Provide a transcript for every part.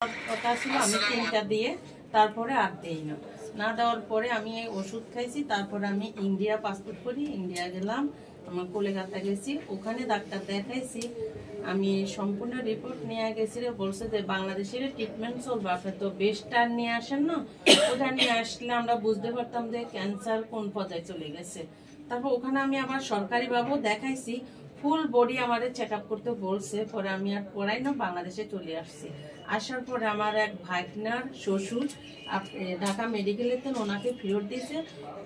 কথা ছিল আমি 3টা দিয়ে তারপরে আর দেই না। না দেওয়ার পরে আমি এই ওষুধ খাইছি। তারপরে আমি ইন্ডিয়া পাসপোর্ট করি, ইন্ডিয়া গেলাম, আমার কলকাতা গেছি, ওখানে ডাক্তার দেখাইছি। আমি সম্পূর্ণ রিপোর্ট নিয়ে গেছি, বলছে যে বাংলাদেশের ট্রিটমেন্ট চলবে, আপনি তো বেস্টার নিয়ে আসেন না, ওটা নিয়ে আসলে আমরা বুঝতে পারতাম যে ক্যান্সার কোন পর্যায়ে চলে গেছে। তারপর ওখানে আমি আবার সরকারিভাবেও দেখাইছি, ফুল বডি আমারে চেক আপ করতে বলছে। পরে আমি আর পড়াই না, বাংলাদেশে চলে আসছি। আসার পরে আমার এক ভাইনার শ্বশুর ঢাকা মেডিকেলেতে ওনাকে ফেরত দিয়েছে।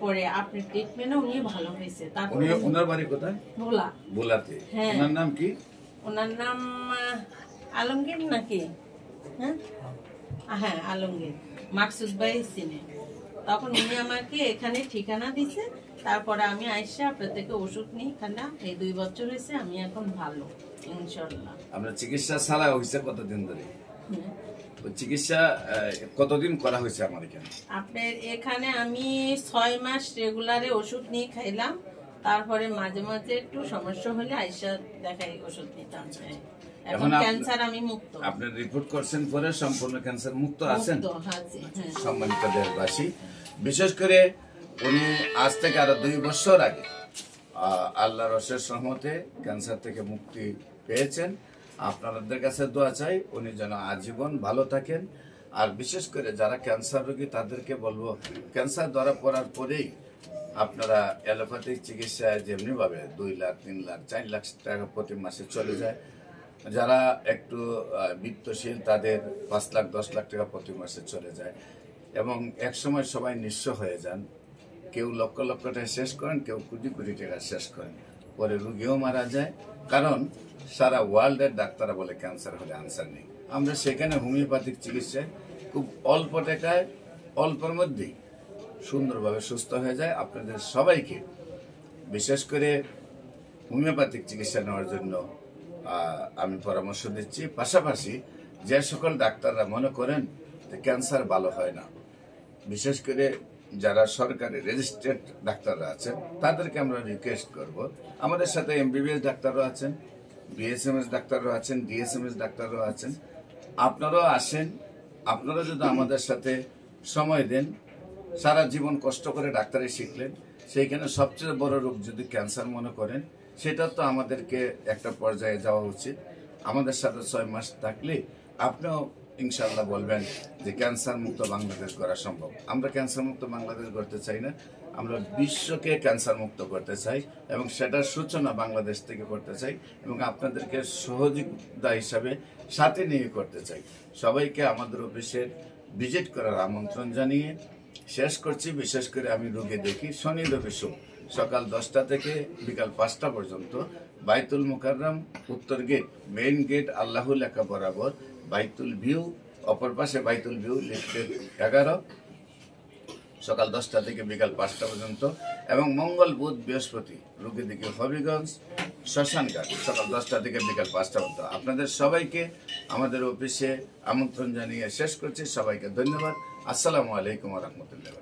পরে আপনি ট্রিটমেন্টও উনি ভালো হয়েছে। তারপরে ওনার বাড়ি কোথায়? ভোলা। ভোলাতে। হ্যাঁ। ওনার নাম কি? ওনার নাম আলমগীর নাকি? হ্যাঁ হ্যাঁ আলমগীর, মাকসুদ ভাই চিনে। তখন উনি আমাকে এখানে ঠিকানা দিছে। তারপরে আমি আইসা আপনার থেকে ওষুধ নিই, খানা এই 2 বছর হয়েছে, আমি এখন ভালো ইনশাআল্লাহ। আপনার চিকিৎসা ছাড়া হয়েছে কতদিন ধরে? চিকিৎসা কতদিন করা হয়েছে আমার এখানে? আপনার এখানে আমি 6 মাস রেগুলারে ওষুধ নিয়ে খাইলাম। তারপরে মাঝে মাঝে একটু সমস্যা হলে আইসা দেখাই ওষুধ নিতাম। এখন ক্যান্সার আমি মুক্ত। আপনি রিপোর্ট করছেন পরে সম্পূর্ণ ক্যান্সার মুক্ত আছেন? সম্মানিত দেশবাসী, বিশেষ করে উনি আজ থেকে আরো 2 বছর আগে আল্লাহর অশেষ রহমতে ক্যান্সার থেকে মুক্তি পেয়েছেন। আপনাদের কাছে দোয়া চাই উনি যেন আজীবন ভালো থাকেন। আর বিশেষ করে যারা ক্যান্সার রোগী তাদেরকে বলবো, ক্যান্সার ধরা পড়ার পরেই আপনারা অ্যালোপ্যাথিক চিকিৎসায় যেমনি ভাবে 2 লাখ 3 লাখ 4 লাখ টাকা প্রতি মাসে চলে যায়, যারা একটু বিত্তশীল তাদের 5 লাখ 10 লাখ টাকা প্রতি মাসে চলে যায়, এবং একসময় সবাই নিঃস্ব হয়ে যান। কেউ লক্ষ লক্ষ টাকা শেষ করেন, কেউ কোটি কোটি টাকা শেষ করেন, পরে রোগীও মারা যায়। কারণ সারা ওয়ার্ল্ডের ডাক্তাররা বলে ক্যান্সার হলে আনসার নেই। আমরা সেখানে হোমিওপ্যাথিক চিকিৎসায় খুব অল্প টাকায় অল্পের মধ্যেই সুন্দরভাবে সুস্থ হয়ে যায়। আপনাদের সবাইকে বিশেষ করে হোমিওপ্যাথিক চিকিৎসা নেওয়ার জন্য আমি পরামর্শ দিচ্ছি। পাশাপাশি যে সকল ডাক্তাররা মনে করেন যে ক্যান্সার ভালো হয় না, বিশেষ করে যারা সরকারি রেজিস্ট্রেড ডাক্তাররা আছেন তাদেরকে আমরা রিকোয়েস্ট করব, আমাদের সাথে এমবিবিএস ডাক্তাররা আছেন, বিএসএমএস ডাক্তাররা আছেন, ডিএসএমএস ডাক্তাররা আছেন, আপনারাও আসেন। আপনারা যদি আমাদের সাথে সময় দেন, সারা জীবন কষ্ট করে ডাক্তারি শিখলেন, সেইখানে সবচেয়ে বড় রোগ যদি ক্যান্সার মনে করেন, সেটা তো আমাদেরকে একটা পর্যায়ে যাওয়া উচিত। আমাদের সাথে 6 মাস থাকলে আপনিও ইনশাআল্লাহ বলবেন যে ক্যান্সার মুক্ত বাংলাদেশ গড়া সম্ভব। আমরা ক্যান্সার মুক্ত বাংলাদেশ গড়তে চাই না, আমরা বিশ্বকে ক্যান্সার মুক্ত করতে চাই, এবং সেটার সূচনা বাংলাদেশ থেকে করতে চাই, এবং আপনাদেরকে সহযোগিতা হিসাবে সাথে নিয়ে করতে চাই। সবাইকে আমাদের অফিসের ভিজিট করার আমন্ত্রণ জানিয়ে শেষ করছি। বিশেষ করে আমি রোগী দেখি শনি রবি সোম সকাল 10টা থেকে বিকাল 5টা পর্যন্ত বাইতুল মুকাররম উত্তর গেট, মেইন গেট আল্লাহ লেখা বরাবর, বাইতুল ভিউ অপর পাশে, বাইতুল ভিউ লিফটের 11, সকাল 10টা থেকে বিকাল 5টা পর্যন্ত। এবং মঙ্গল বুধ বৃহস্পতি রোগী দেখি হবিগঞ্জ শ্মশানঘাট সকাল 10টা থেকে বিকাল 5টা পর্যন্ত। আপনাদের সবাইকে আমাদের অফিসে আমন্ত্রণ জানিয়ে শেষ করছি। সবাইকে ধন্যবাদ। আসসালামু আলাইকুম ওয়া রাহমাতুল্লাহ।